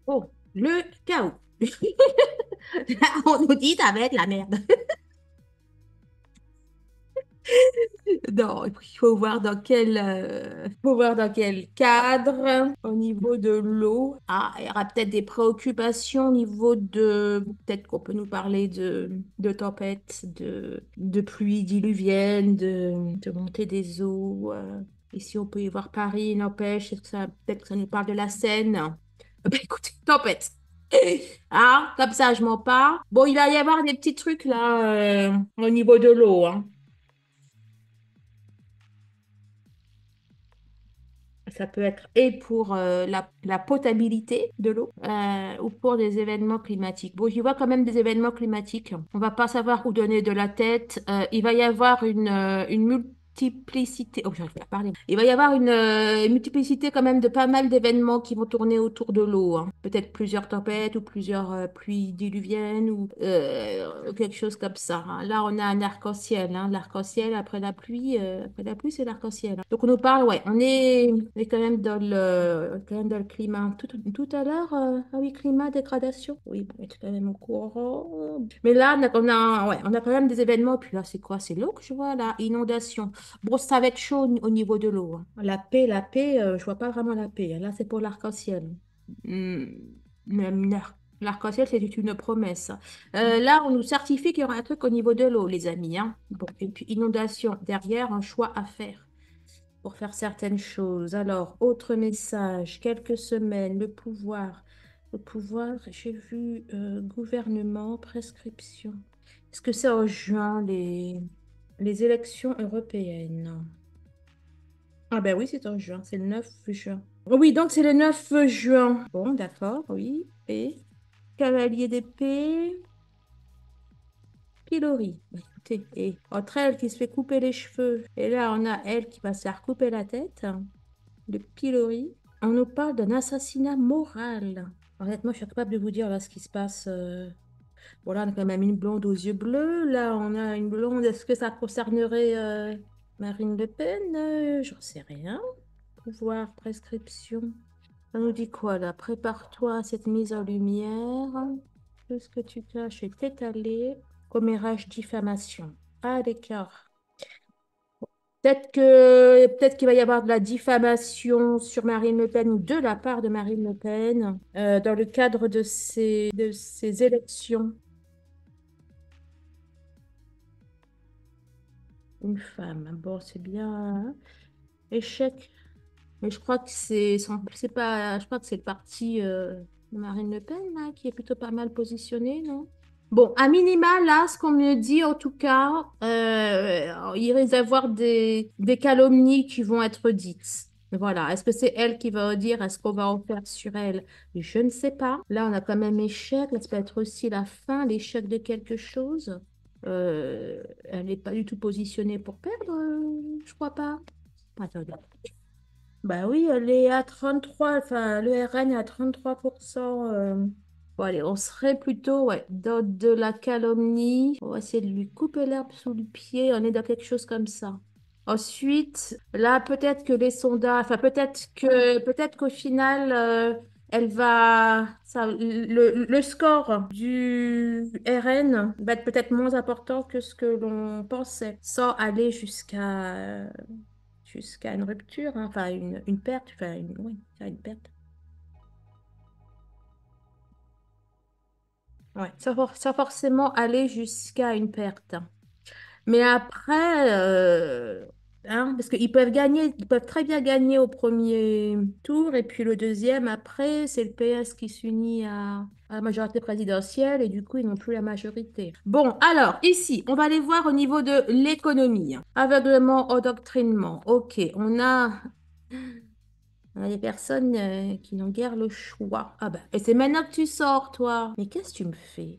Oh, le chaos. Là, on nous dit, ça va être la merde. Non, il faut voir dans quel cadre. Au niveau de l'eau, ah, il y aura peut-être des préoccupations au niveau de, peut-être qu'on peut nous parler de tempêtes, de pluies diluviennes, de montée des eaux. Ici, on peut y voir Paris, n'empêche, est-ce que ça, peut-être que ça nous parle de la Seine. Ben, écoutez, tempête. Ah, comme ça, je m'en parle. Bon, il va y avoir des petits trucs là au niveau de l'eau, hein. Ça peut être et pour la potabilité de l'eau ou pour des événements climatiques. Bon, j'y vois quand même des événements climatiques. On va pas savoir où donner de la tête. Il va y avoir une multiplicité. Oh, j'arrive pas à parler. Il va y avoir une multiplicité quand même de pas mal d'événements qui vont tourner autour de l'eau, hein. Peut-être plusieurs tempêtes ou plusieurs pluies diluviennes ou quelque chose comme ça, hein. Là, on a un arc-en-ciel, hein. L'arc-en-ciel après la pluie, c'est l'arc-en-ciel, hein. Donc, on nous parle, ouais, on est quand même dans le climat. Tout à l'heure, ah oui, climat, dégradation. Oui, bon, on est quand même au courant. Mais là, ouais, on a quand même des événements. Puis là, c'est quoi? C'est l'eau que je vois là, inondation. Bon, ça va être chaud au niveau de l'eau, hein. La paix, je vois pas vraiment la paix, hein. Là, c'est pour l'arc-en-ciel. Hmm, même l'arc-en-ciel, c'est une promesse. Là, on nous certifie qu'il y aura un truc au niveau de l'eau, les amis, hein. Bon, et puis inondation, derrière, un choix à faire pour faire certaines choses. Alors, autre message, quelques semaines, le pouvoir. Le pouvoir, j'ai vu gouvernement, prescription. Est-ce que c'est en juin, les élections européennes? Ah ben oui, c'est en juin, c'est le 9 juin. Oui, donc c'est le 9 juin. Bon, d'accord, oui. Et cavalier d'épée, pilori. Bah, écoutez, et entre elle qui se fait couper les cheveux, et là on a elle qui va se faire couper la tête, le pilori. On nous parle d'un assassinat moral. Honnêtement, je suis capable de vous dire là ce qui se passe. Bon, là, on a quand même une blonde aux yeux bleus. Là, on a une blonde. Est-ce que ça concernerait Marine Le Pen? J'en sais rien. Pouvoir, prescription. Ça nous dit quoi là? Prépare-toi à cette mise en lumière. Tout ce que tu caches est étalé. Commérage, diffamation. À l'écart. Peut-être qu'il va y avoir de la diffamation sur Marine Le Pen ou de la part de Marine Le Pen dans le cadre de ces élections. Une femme. Bon, c'est bien, hein. Échec. Mais je crois que c'est pas, je crois que c'est le parti de Marine Le Pen là, qui est plutôt pas mal positionné, non? Bon, à minima, là, ce qu'on me dit, en tout cas, il risque d'avoir des calomnies qui vont être dites. Voilà. Est-ce que c'est elle qui va dire, est-ce qu'on va en faire sur elle? Je ne sais pas. Là, on a quand même échec. Là, ça peut être aussi la fin, l'échec de quelque chose. Elle n'est pas du tout positionnée pour perdre, je crois pas. Attendez. Bah oui, elle est à 33, enfin, le RN est à 33%. Bon, allez, on serait plutôt ouais, dans de la calomnie. On va essayer de lui couper l'herbe sous le pied. On est dans quelque chose comme ça. Ensuite, là, peut-être que les sondages, enfin, peut-être qu'au final, le score du RN va être peut-être moins important que ce que l'on pensait, sans aller jusqu'à une rupture, hein, enfin une perte, enfin oui, une perte. Ouais, sans forcément aller jusqu'à une perte. Mais après, hein, parce qu'ils peuvent gagner, ils peuvent très bien gagner au premier tour, et puis le deuxième, après, c'est le PS qui s'unit à la majorité présidentielle, et du coup, ils n'ont plus la majorité. Bon, alors, ici, on va aller voir au niveau de l'économie. Aveuglement, endoctrinement. Ok, on a des personnes qui n'ont guère le choix. Ah bah, et c'est maintenant que tu sors, toi. Mais qu'est-ce que tu me fais?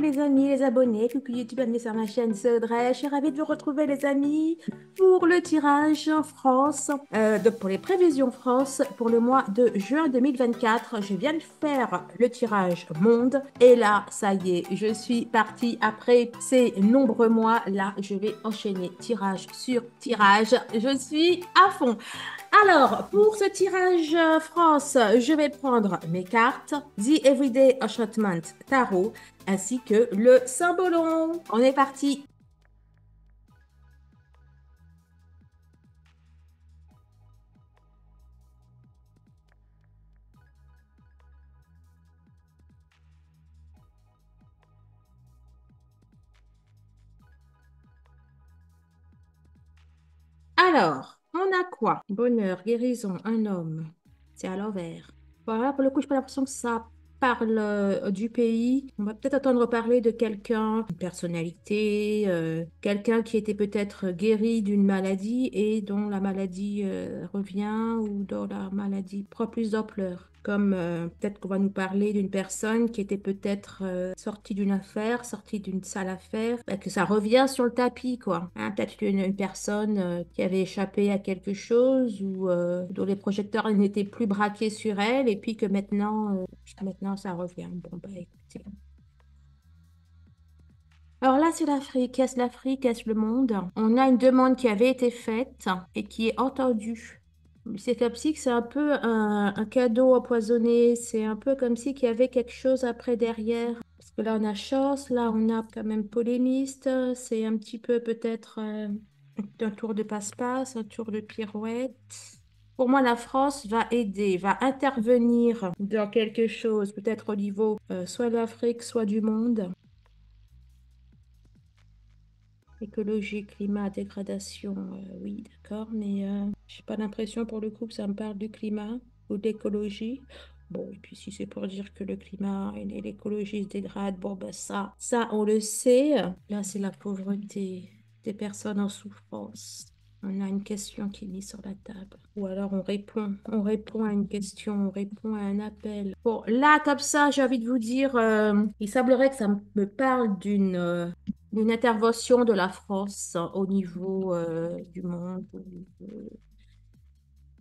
les amis, les abonnés, coucou YouTube, bienvenue sur ma chaîne, c'est Audrey. Je suis ravie de vous retrouver les amis pour le tirage France, donc pour les prévisions France pour le mois de juin 2024. Je viens de faire le tirage monde et là, ça y est, je suis partie après ces nombreux mois. Là, je vais enchaîner tirage sur tirage. Je suis à fond. Alors, pour ce tirage France, je vais prendre mes cartes, The Everyday Enchantment Tarot, ainsi que le Symbolon. On est parti. Alors, on a quoi? Bonheur, guérison, un homme. C'est à l'envers. Voilà, pour le coup, je n'ai pas l'impression que ça parle du pays. On va peut-être entendre parler de quelqu'un, une personnalité, quelqu'un qui était peut-être guéri d'une maladie et dont la maladie revient ou dont la maladie prend plus d'ampleur. Comme peut-être qu'on va nous parler d'une personne qui était peut-être sortie d'une affaire, sortie d'une sale affaire, bah, que ça revient sur le tapis, quoi. Hein, peut-être une personne qui avait échappé à quelque chose ou dont les projecteurs n'étaient plus braqués sur elle et puis que maintenant ça revient. Bon, bah écoutez. Alors là, c'est l'Afrique. Est-ce l'Afrique? Est-ce le monde? On a une demande qui avait été faite et qui est entendue. C'est comme si que c'est un peu un cadeau empoisonné. C'est un peu comme si qu'il y avait quelque chose après derrière. Parce que là, on a chance. Là, on a quand même polémiste. C'est un petit peu peut-être un tour de passe-passe, un tour de pirouette. Pour moi, la France va aider, va intervenir dans quelque chose, peut-être au niveau soit de l'Afrique, soit du monde. Écologie, climat, dégradation, oui, d'accord, mais j'ai pas l'impression pour le coup que ça me parle du climat ou de l'écologie. Bon, et puis si c'est pour dire que le climat et l'écologie se dégradent, bon, ben ça, on le sait. Là, c'est la pauvreté des personnes en souffrance. On a une question qui est mise sur la table. Ou alors on répond à une question, on répond à un appel. Bon, là, comme ça, j'ai envie de vous dire, il semblerait que ça me parle d'une intervention de la France au niveau du monde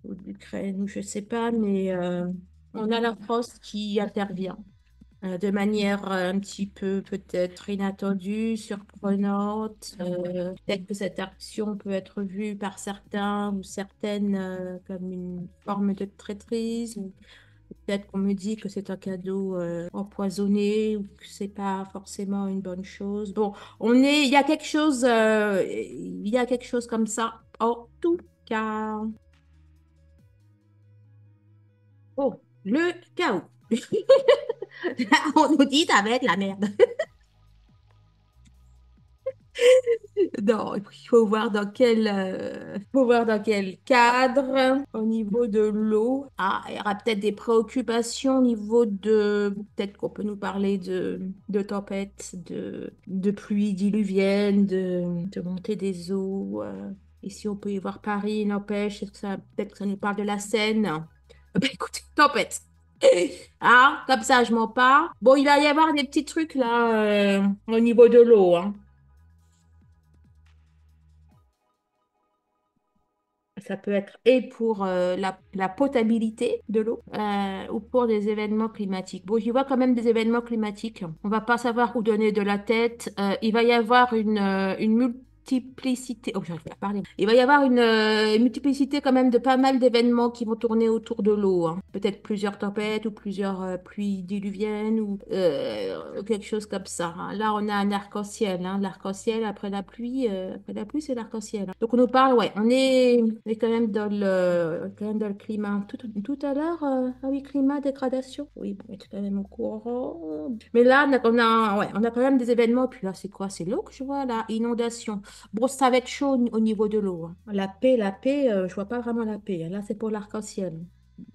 ou de l'Ukraine, ou je ne sais pas, mais on a la France qui intervient de manière un petit peu peut-être inattendue, surprenante. Peut-être que cette action peut être vue par certains ou certaines comme une forme de traîtrise. Ou peut-être qu'on me dit que c'est un cadeau empoisonné ou que c'est pas forcément une bonne chose. Bon, il y a quelque chose comme ça. En tout cas, oh, le chaos. On nous dit ça va être la merde. Non, il faut voir dans quel cadre. Au niveau de l'eau, il y aura peut-être des préoccupations au niveau peut-être qu'on peut nous parler de tempêtes, de pluies diluviennes, de montée des eaux. Ici, on peut y voir Paris, n'empêche, peut-être que ça nous parle de la Seine. Bah, écoutez, tempête. Ah, comme ça, je m'en pars. Bon, il va y avoir des petits trucs là au niveau de l'eau, hein. Ça peut être et pour la potabilité de l'eau ou pour des événements climatiques. Bon, j'y vois quand même des événements climatiques. On va pas savoir où donner de la tête. Il va y avoir une multiplicité. Oh, j'arrive pas à parler. Il va y avoir une multiplicité quand même de pas mal d'événements qui vont tourner autour de l'eau, hein. Peut-être plusieurs tempêtes ou plusieurs pluies diluviennes ou quelque chose comme ça, hein. Là, on a un arc-en-ciel, hein. L'arc-en-ciel après la pluie, c'est l'arc-en-ciel, hein. Donc, on nous parle, ouais, on est quand même dans le climat. Tout à l'heure, ah oui, climat, dégradation. Oui, bon, on est quand même au courant. Mais là, on a quand même des événements. Puis là, c'est quoi? C'est l'eau que je vois, là, inondation. Bon, ça va être chaud au niveau de l'eau, hein. La paix, je vois pas vraiment la paix, hein. Là, c'est pour l'arc-en-ciel.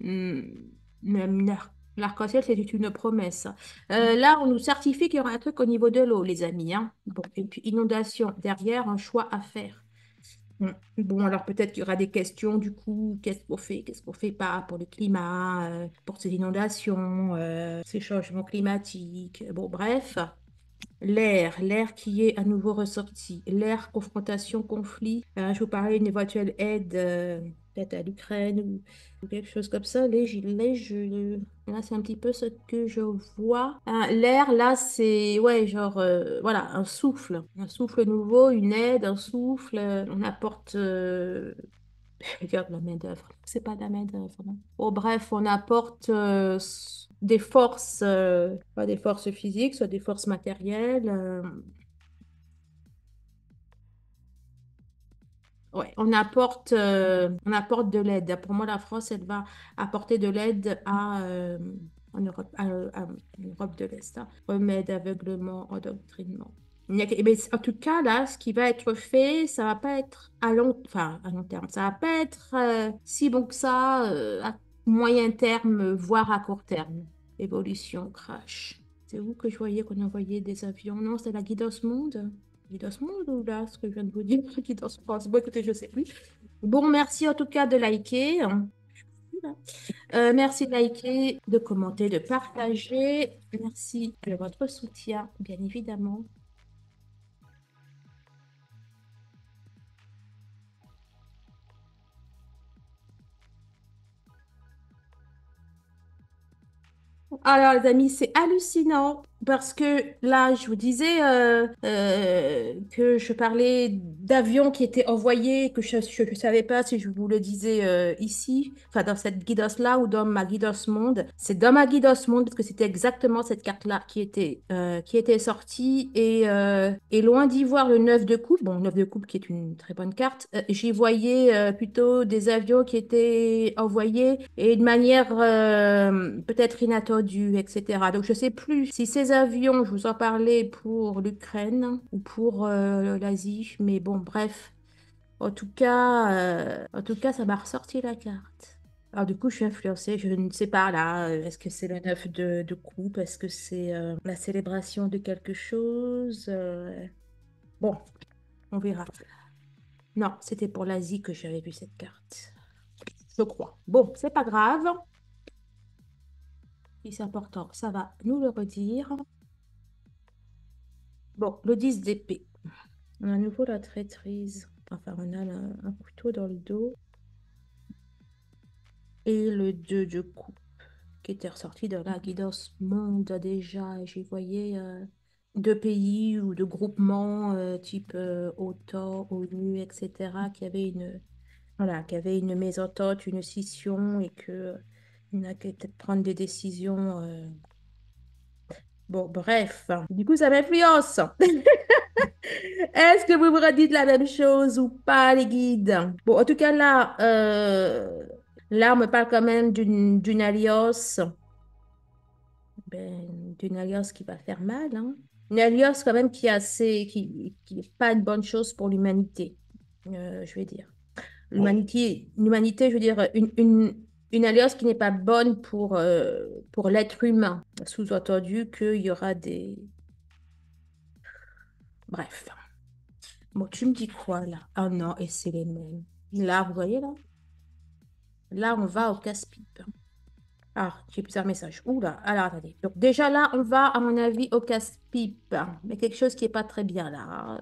Hmm, même l'arc-en-ciel, c'est une promesse. Là, on nous certifie qu'il y aura un truc au niveau de l'eau, les amis, hein. Bon, et puis inondation, derrière, un choix à faire. Bon, alors peut-être qu'il y aura des questions, du coup, qu'est-ce qu'on fait pas pour le climat, pour ces inondations, ces changements climatiques. Bon, bref. L'air qui est à nouveau ressorti. L'air, confrontation, conflit. Je vous parlais d'une éventuelle aide peut-être à l'Ukraine ou quelque chose comme ça. Là, c'est un petit peu ce que je vois. L'air, là, c'est, ouais, genre, voilà, un souffle nouveau, une aide, un souffle. On apporte regarde la main-d'œuvre. C'est pas de la main-d'œuvre, non. Bon, bref, on apporte des forces, pas des forces physiques, soit des forces matérielles. Ouais, on apporte de l'aide. Pour moi, la France, elle va apporter de l'aide en Europe, en Europe de l'Est, hein. Remède, aveuglement, endoctrinement. Mais en tout cas, là, ce qui va être fait, ça va pas être enfin, à long terme. Ça va pas être si bon que ça à moyen terme, voire à court terme. Évolution, crash. C'est où que je voyais qu'on envoyait des avions? Non, c'est la Guidos Monde. Guidos Monde ou là, ce que je viens de vous dire, Guidos France. Bon, écoutez, je sais plus. Bon, merci en tout cas de liker. Merci de liker, de commenter, de partager. Merci de votre soutien, bien évidemment. Alors, les amis, c'est hallucinant parce que là, je vous disais que je parlais d'avions qui étaient envoyés, que je ne savais pas si je vous le disais ici, enfin dans cette Guidos-là ou dans ma Guidos Monde. C'est dans ma Guidos Monde parce que c'était exactement cette carte-là qui était sortie et loin d'y voir le 9 de coupe, bon, 9 de coupe qui est une très bonne carte, j'y voyais plutôt des avions qui étaient envoyés et de manière peut-être inattendue, etc. Donc je sais plus si ces avions, je vous en parlais pour l'Ukraine ou pour l'Asie, mais bon, bref. En tout cas, ça m'a ressorti la carte. Alors du coup, je suis influencée, je ne sais pas là, est-ce que c'est le 9 de coupe, est-ce que c'est la célébration de quelque chose? Bon, on verra. Non, c'était pour l'Asie que j'avais vu cette carte, je crois. Bon, c'est pas grave. Si c'est important, ça va nous le redire. Bon, le 10 d'épée. On a à nouveau la traîtrise. Enfin, on a un couteau dans le dos. Et le 2 de coupe, qui était ressorti de la Guidance Monde déjà. J'y voyais deux pays ou deux groupements type OTAN, ONU, etc., qui avaient voilà, qui avaient une mésentente, une scission et que il n'a qu'à peut-être prendre des décisions. Bon, bref. Du coup, ça m'influence. Est-ce que vous vous redites la même chose ou pas, les guides? Bon, en tout cas, là, on me parle quand même d'une alliance, d'une alliance qui va faire mal, hein. Une alliance quand même qui est qui n'est pas une bonne chose pour l'humanité, je vais dire. L'humanité, je veux dire, une alliance qui n'est pas bonne pour l'être humain. Sous-entendu qu'il y aura des... Bref. Bon, tu me dis quoi là? Ah non, et c'est les mêmes. Là, vous voyez là? Là, on va au casse-pipe. Ah, j'ai plusieurs messages. Oula, alors attendez. Donc déjà là, on va, à mon avis, au casse-pipe. Mais quelque chose qui n'est pas très bien là.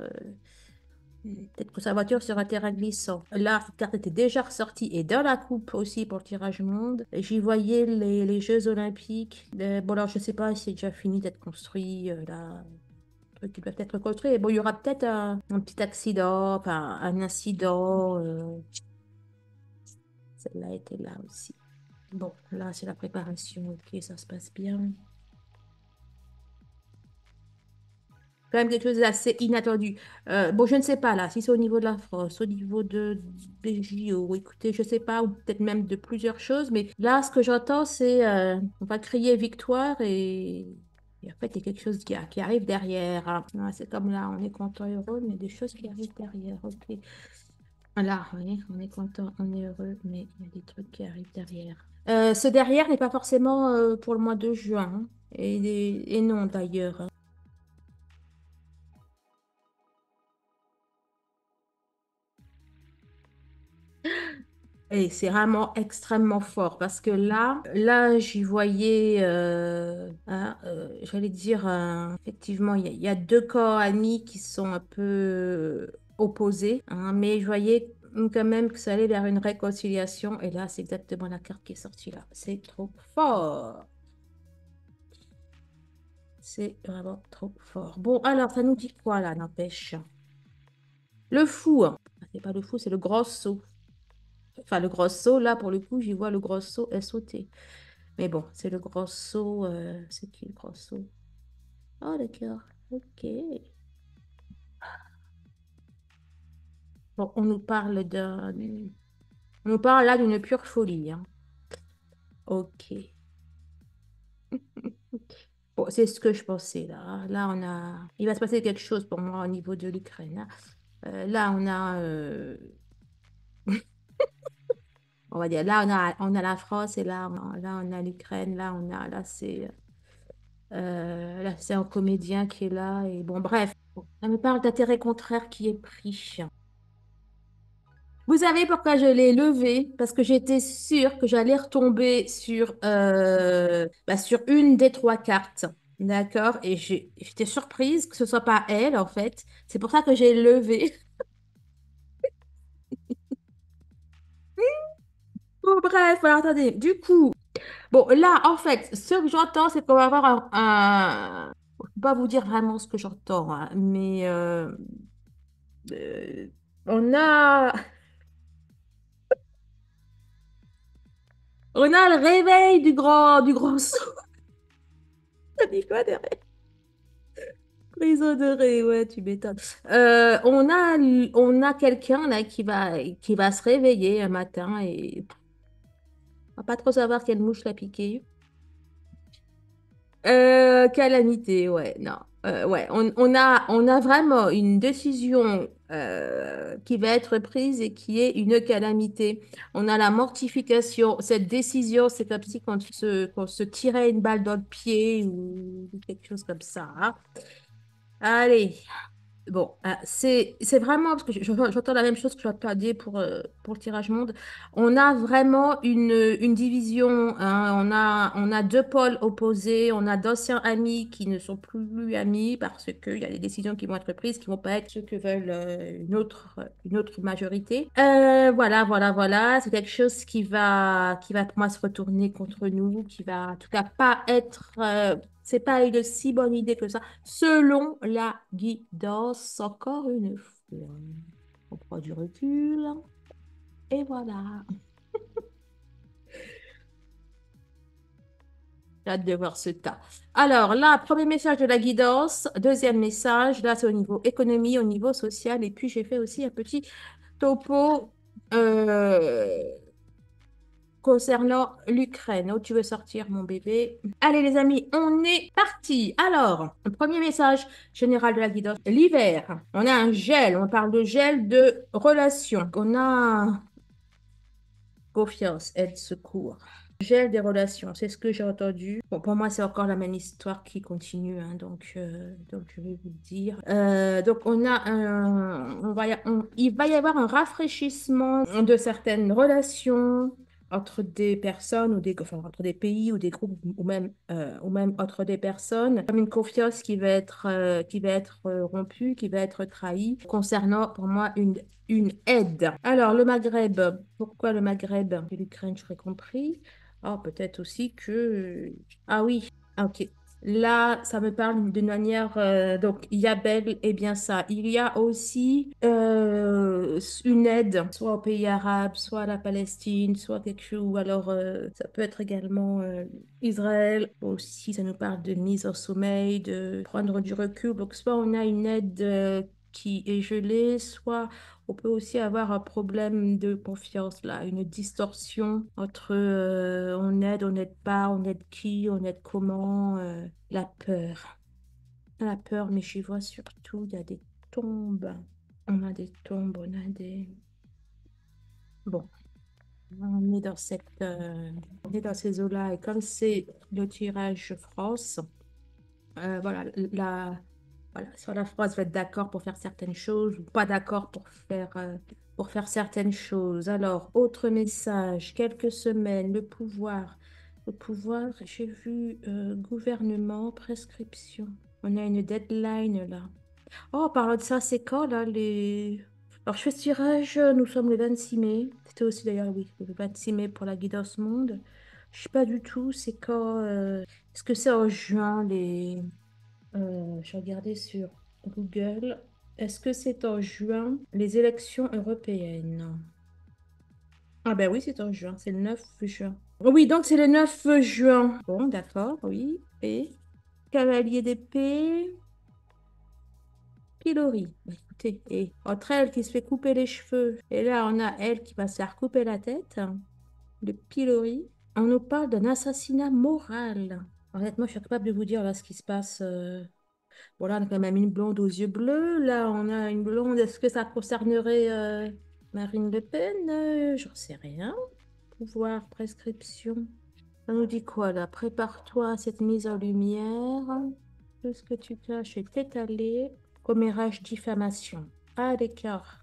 Peut-être que sa voiture sur un terrain glissant. Là, cette carte était déjà ressortie et dans la coupe aussi pour le tirage monde. J'y voyais les Jeux Olympiques. Bon, alors je ne sais pas si c'est déjà fini d'être construit là. Trucs qui doivent être construits. Et bon, il y aura peut-être un petit accident, enfin un incident. Celle-là était là aussi. Bon, là, c'est la préparation. Ok, ça se passe bien. Quand même quelque chose d'assez inattendu. Bon, je ne sais pas là, si c'est au niveau de la France, au niveau des JO, écoutez, je ne sais pas, ou peut-être même de plusieurs choses, mais là, ce que j'entends, c'est on va crier victoire et en fait, il y a quelque chose qui arrive derrière, hein. C'est comme là, on est content, heureux, mais il y a des choses qui arrivent derrière. Ok. Là, oui, on est content, on est heureux, mais il y a des trucs qui arrivent derrière. Ce derrière n'est pas forcément pour le mois de juin, hein, et non d'ailleurs, hein. Et c'est vraiment extrêmement fort parce que là, j'y voyais, j'allais dire, effectivement, il y a deux corps amis qui sont un peu opposés, hein, mais je voyais quand même que ça allait vers une réconciliation. Et là, c'est exactement la carte qui est sortie là. C'est trop fort. C'est vraiment trop fort. Bon, alors, ça nous dit quoi là, n'empêche? Le fou, hein. C'est pas le fou, c'est le gros saut. Enfin, le gros saut, là, pour le coup, j'y vois le gros saut sauté. Mais bon, c'est le gros saut. C'est qui le gros saut? Oh, d'accord. Ok. Bon, on nous parle là d'une pure folie, hein. Ok. Bon, c'est ce que je pensais là. Là, il va se passer quelque chose pour moi au niveau de l'Ukraine, hein. Là, on va dire, là, on a la France et là, on a l'Ukraine. Là, c'est un comédien qui est là. Et bon, bref. Bon, ça me parle d'intérêt contraire qui est pris. Vous savez pourquoi je l'ai levé? Parce que j'étais sûre que j'allais retomber sur une des trois cartes. D'accord? Et j'étais surprise que ce soit pas elle, en fait. C'est pour ça que j'ai levé. Bon, bref, alors attendez. Du coup, bon, là, en fait, ce que j'entends, c'est qu'on va avoir je ne peux pas vous dire vraiment ce que j'entends, hein, mais euh, on a... On a le réveil du grand saut. Ça dit quoi derrière? Prison de rêve, ouais, tu m'étonnes. On a quelqu'un là qui va se réveiller un matin et on va pas trop savoir quelle mouche l'a piqué. Calamité, ouais, non. Ouais, on a vraiment une décision qui va être prise et qui est une calamité. On a la mortification. Cette décision, c'est comme si qu'on se tirait une balle dans le pied ou quelque chose comme ça, hein. Allez. Bon, c'est vraiment, parce que j'entends la même chose que j'entends dire pour le tirage monde. On a vraiment une division, hein. On a deux pôles opposés. On a d'anciens amis qui ne sont plus amis parce qu'il y a des décisions qui vont être prises qui ne vont pas être ce que veulent une autre majorité. Voilà, voilà, voilà. C'est quelque chose qui va pour moi se retourner contre nous, qui va en tout cas pas être. C'est pas une si bonne idée que ça. Selon la guidance, encore une fois. On prend du recul. Et voilà. J'ai hâte de voir ce tas. Alors là, premier message de la guidance. Deuxième message, là, c'est au niveau économie, au niveau social. Et puis, j'ai fait aussi un petit topo euh, concernant l'Ukraine. Oh, tu veux sortir, mon bébé? Allez, les amis, on est parti. Alors, le premier message général de la guidance. L'hiver, on a un gel. On parle de gel de relation. On a confiance, aide, secours. Gel des relations, c'est ce que j'ai entendu. Bon, pour moi, c'est encore la même histoire qui continue, hein, donc je vais vous le dire. Donc, il va y avoir un rafraîchissement de certaines relations entre des personnes enfin, entre des pays ou des groupes ou même entre des personnes, comme une confiance qui va être rompue, qui va être trahie, concernant pour moi une aide. Alors, le Maghreb, pourquoi le Maghreb et l'Ukraine, j'aurais compris. Oh, peut-être aussi que... Ah oui, ah, ok. Là, ça me parle d'une manière... donc, il y a bel et bien ça. Il y a aussi une aide, soit aux pays arabes, soit à la Palestine, soit quelque chose, ou alors ça peut être également Israël. Aussi, ça nous parle de mise au sommeil, de prendre du recul. Donc, soit on a une aide qui est gelée, soit on peut aussi avoir un problème de confiance, là, une distorsion entre on n'aide pas, on aide qui, on aide comment, la peur. La peur, mais j'y vois surtout, il y a des tombes. On a des tombes, on a des... Bon, on est dans ces eaux-là. Et comme c'est le tirage France, voilà, voilà, sur la phrase, vous êtes d'accord pour faire certaines choses ou pas d'accord pour faire certaines choses. Alors, autre message, quelques semaines, le pouvoir. Le pouvoir, j'ai vu gouvernement, prescription. On a une deadline là. Oh, parlant de ça, c'est quand là les... Alors, je fais ce tirage, nous sommes le 26 mai. C'était aussi d'ailleurs, oui, le 26 mai pour la Guidance Monde. Je sais pas du tout, c'est quand... Est-ce que c'est en juin les... je regardais sur Google. Est-ce que c'est en juin les élections européennes? Ah ben oui, c'est en juin, c'est le 9 juin. Oh oui, donc c'est le 9 juin. Bon, d'accord, oui. Et cavalier d'épée, pilori. Bah, écoutez, et entre elle qui se fait couper les cheveux, et là on a elle qui va se faire couper la tête, le pilori. On nous parle d'un assassinat moral. Honnêtement, je suis capable de vous dire là ce qui se passe. Voilà, on a quand même une blonde aux yeux bleus. Là, on a une blonde. Est-ce que ça concernerait Marine Le Pen? J'en sais rien. Pouvoir, prescription. Ça nous dit quoi là? Prépare-toi à cette mise en lumière. Tout ce que tu caches est étalé. Commérage, diffamation. Ah, d'accord.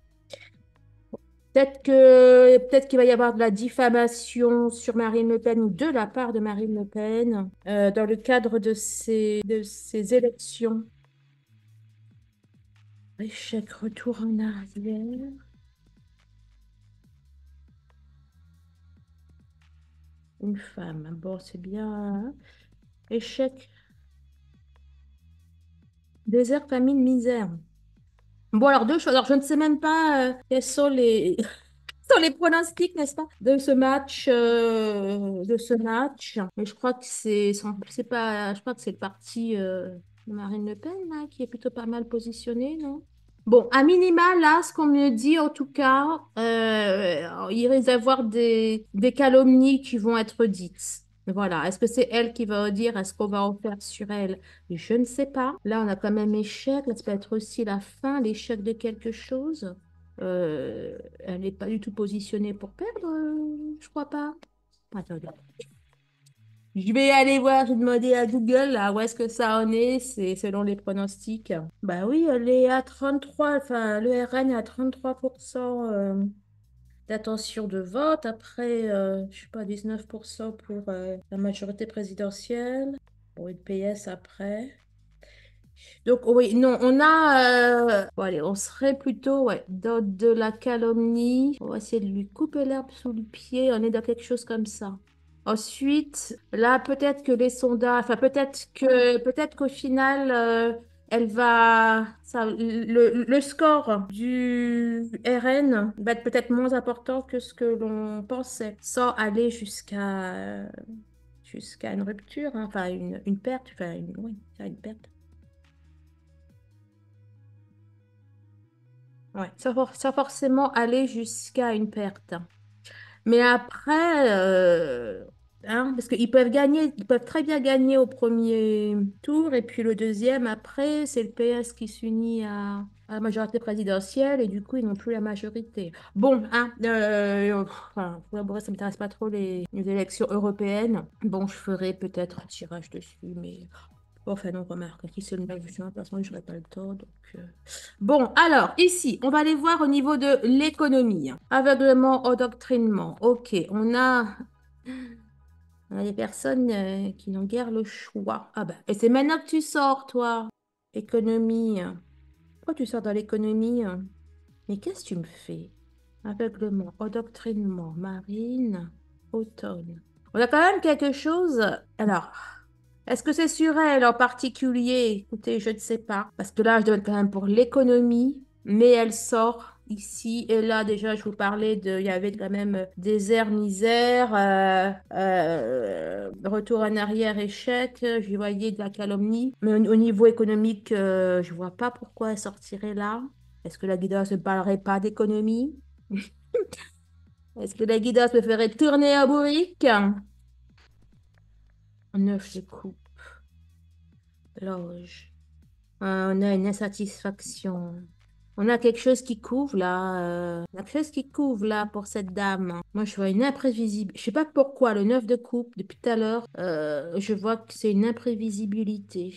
Peut-être qu'il va y avoir de la diffamation sur Marine Le Pen ou de la part de Marine Le Pen dans le cadre de ces élections. Échec, retour en arrière. Une femme. Bon, c'est bien, hein. Échec, désert, famine, misère. Bon, alors deux choses. Alors, je ne sais même pas quels sont sont les pronostics, n'est-ce pas, de ce match, Mais je crois que c'est pas, je crois que c'est le parti de Marine Le Pen là, qui est plutôt pas mal positionné, non? Bon, à minima, là, ce qu'on me dit, en tout cas, il risque d'avoir des calomnies qui vont être dites. Voilà. Est-ce que c'est elle qui va dire, est-ce qu'on va en faire sur elle? Je ne sais pas. Là, on a quand même échec. Là, ça peut être aussi la fin, l'échec de quelque chose. Elle n'est pas du tout positionnée pour perdre, je crois pas. Attendez. Je vais aller voir, je vais demander à Google là, où est-ce que ça en est, c'est selon les pronostics. Bah oui, elle est à 33, enfin le RN est à 33% d'attention de vote, après, je sais pas, 19% pour la majorité présidentielle, pour une PS après. Donc oui, non, on a, bon, allez, on serait plutôt ouais, dans de la calomnie. On va essayer de lui couper l'herbe sous le pied, on est dans quelque chose comme ça. Ensuite, là, peut-être que les sondages, enfin, peut-être qu'au final, le score du RN va être peut-être moins important que ce que l'on pensait, sans aller jusqu'à une rupture, hein, enfin, une perte, oui, une perte. Ouais, sans forcément aller jusqu'à une perte. Mais après, hein, parce qu'ils peuvent gagner, ils peuvent très bien gagner au premier tour, et puis le deuxième, après, c'est le PS qui s'unit à la majorité présidentielle, et du coup, ils n'ont plus la majorité. Bon, hein, enfin, pour avouer, ça ne m'intéresse pas trop les élections européennes. Bon, je ferai peut-être un tirage dessus, mais bon, enfin, non, remarque, qui c'est le 9 juin, de toute façon, je n'aurai pas le temps, donc... Bon, alors, ici, on va aller voir au niveau de l'économie. Aveuglement, endoctrinement. Ok, on a des personnes qui n'ont guère le choix. Ah bah, et c'est maintenant que tu sors, toi. Économie. Pourquoi tu sors dans l'économie? Mais qu'est-ce que tu me fais? Aveuglement, endoctrinement, marine, automne. On a quand même quelque chose. Alors, est-ce que c'est sur elle en particulier? Écoutez, je ne sais pas. Parce que là, je dois être quand même pour l'économie, mais elle sort ici et là. Déjà, je vous parlais il y avait quand même désert, misère, retour en arrière, échec. Je voyais de la calomnie. Mais au niveau économique, je ne vois pas pourquoi elle sortirait là. Est-ce que la guidance ne parlerait pas d'économie? Est-ce que la guidance me ferait tourner à bourrique? Neuf de coupe, loge. On a une insatisfaction. On a quelque chose qui couvre là. On a quelque chose qui couvre là pour cette dame. Moi, je vois une imprévisible. Je sais pas pourquoi, le 9 de coupe, depuis tout à l'heure, je vois que c'est une imprévisibilité.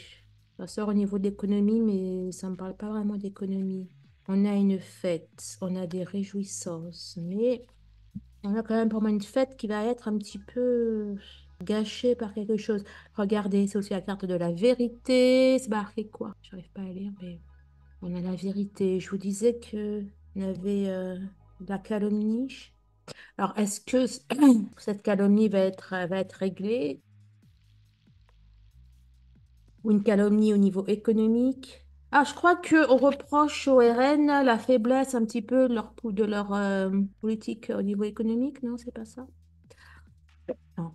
Ça sort au niveau de l'économie, mais ça ne me parle pas vraiment d'économie. On a une fête, on a des réjouissances, mais on a quand même pour moi une fête qui va être un petit peu gâchée par quelque chose. Regardez, c'est aussi la carte de la vérité. C'est marqué quoi? J'arrive pas à lire, mais on a la vérité. Je vous disais que on avait de la calomnie. Alors, est-ce que cette calomnie va être réglée ou une calomnie au niveau économique? Ah, je crois qu'on reproche au RN la faiblesse un petit peu de leur politique au niveau économique, non? C'est pas ça? Non,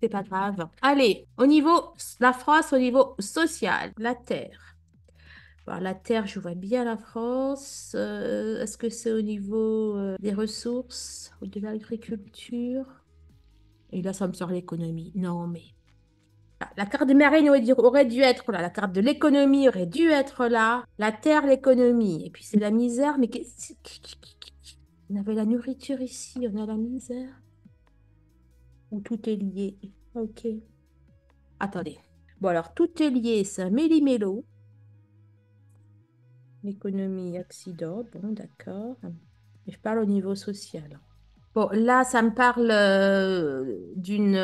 c'est pas grave. Allez, au niveau, la France, au niveau social, la terre. Bon, la terre, je vois bien la France. Est-ce que c'est au niveau des ressources ou de l'agriculture? Et là, ça me sort l'économie. Non, mais la carte des marines aurait dû être là. La carte de l'économie aurait dû être là. La terre, l'économie. Et puis c'est la misère. Mais on avait la nourriture ici, on a la misère. Ou tout est lié. Ok. Attendez. Bon, alors, tout est lié, c'est un méli-mélo. L'économie, accident. Bon, d'accord. Mais je parle au niveau social. Bon, là, ça me parle d'une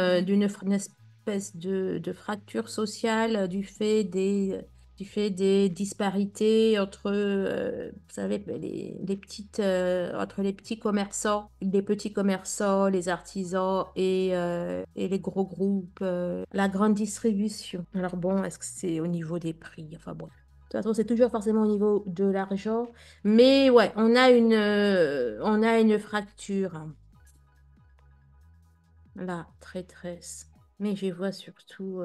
espèce de fracture sociale du fait des disparités entre, vous savez, les petites, entre les petits commerçants, les artisans et les gros groupes, la grande distribution. Alors bon, est-ce que c'est au niveau des prix? Enfin bon. De toute façon, c'est toujours forcément au niveau de l'argent. Mais ouais, on a une fracture. La traîtresse. Mais je vois surtout,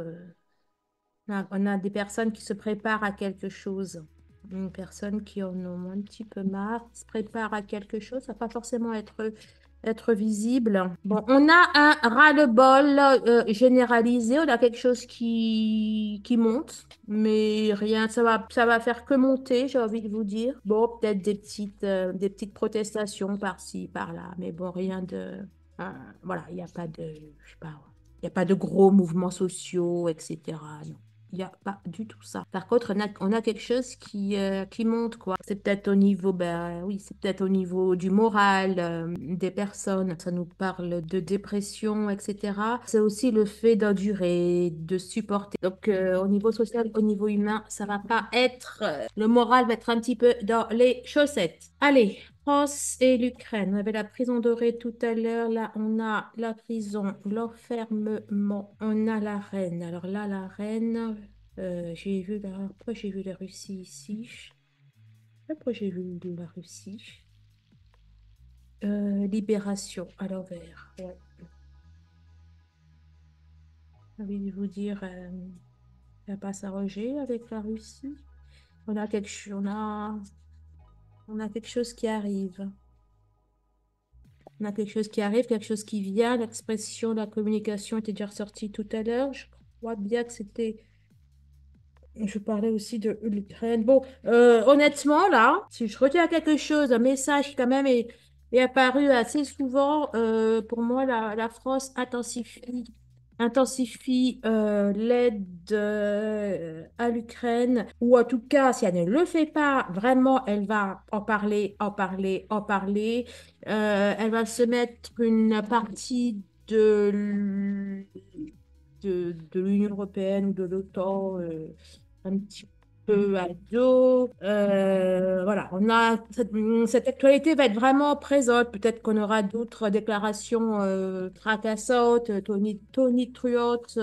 on a des personnes qui se préparent à quelque chose. Une personne qui en ont un petit peu marre, se prépare à quelque chose, ça va pas forcément être visible. Bon, on a un ras-le-bol généralisé, on a quelque chose qui monte, mais rien, ça va faire que monter, j'ai envie de vous dire. Bon, peut-être des petites protestations par-ci, par-là, mais bon, rien de... voilà, il n'y a pas de, je sais pas, il y a pas de gros mouvements sociaux, etc. Non. Il n'y a pas du tout ça. Par contre, on a quelque chose qui monte, quoi. C'est peut-être au niveau, ben oui, c'est peut-être au niveau du moral des personnes. Ça nous parle de dépression, etc. C'est aussi le fait d'endurer, de supporter. Donc, au niveau social, au niveau humain, ça va pas être... le moral va être un petit peu dans les chaussettes. Allez, France et l'Ukraine. On avait la prison dorée tout à l'heure. Là, on a la prison, l'enfermement. On a la reine. Alors là, la reine, pourquoi j'ai vu la Russie ici? Pourquoi j'ai vu la Russie? Libération à l'envers. Ouais. J'ai envie de vous dire, ça va pas s'arranger avec la Russie. On a quelque chose qui arrive. On a quelque chose qui arrive, quelque chose qui vient. L'expression, la communication était déjà ressortie tout à l'heure. Je crois bien que c'était... Je parlais aussi de l'Ukraine. Bon, honnêtement, là, si je retiens quelque chose, un message qui quand même est apparu assez souvent, pour moi, la France intensifie l'aide à l'Ukraine, ou en tout cas, si elle ne le fait pas, vraiment, elle va en parler, en parler, en parler. Elle va se mettre une partie de l'Union européenne ou de l'OTAN un petit peu à dos. Voilà, cette actualité va être vraiment présente. Peut-être qu'on aura d'autres déclarations fracassantes, tonitruantes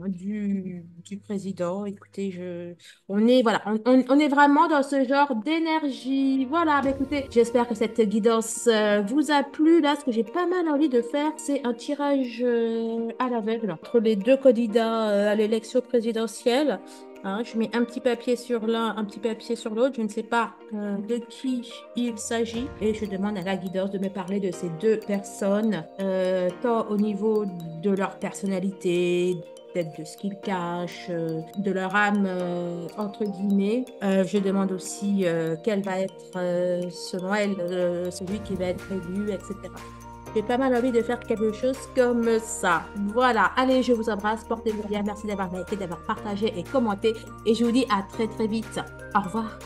du président. Écoutez, voilà, on est vraiment dans ce genre d'énergie. Voilà, bah, écoutez, j'espère que cette guidance vous a plu. Là, ce que j'ai pas mal envie de faire, c'est un tirage à l'aveugle entre les deux candidats à l'élection présidentielle. Hein, je mets un petit papier sur l'un, un petit papier sur l'autre. Je ne sais pas de qui il s'agit. Et je demande à la guidance de me parler de ces deux personnes, tant au niveau de leur personnalité, peut-être de ce qu'ils cachent, de leur âme, entre guillemets. Je demande aussi quel va être, selon elle, celui qui va être élu, etc. J'ai pas mal envie de faire quelque chose comme ça. Voilà, allez, je vous embrasse, portez-vous bien, merci d'avoir liké, d'avoir partagé et commenté et je vous dis à très très vite. Au revoir.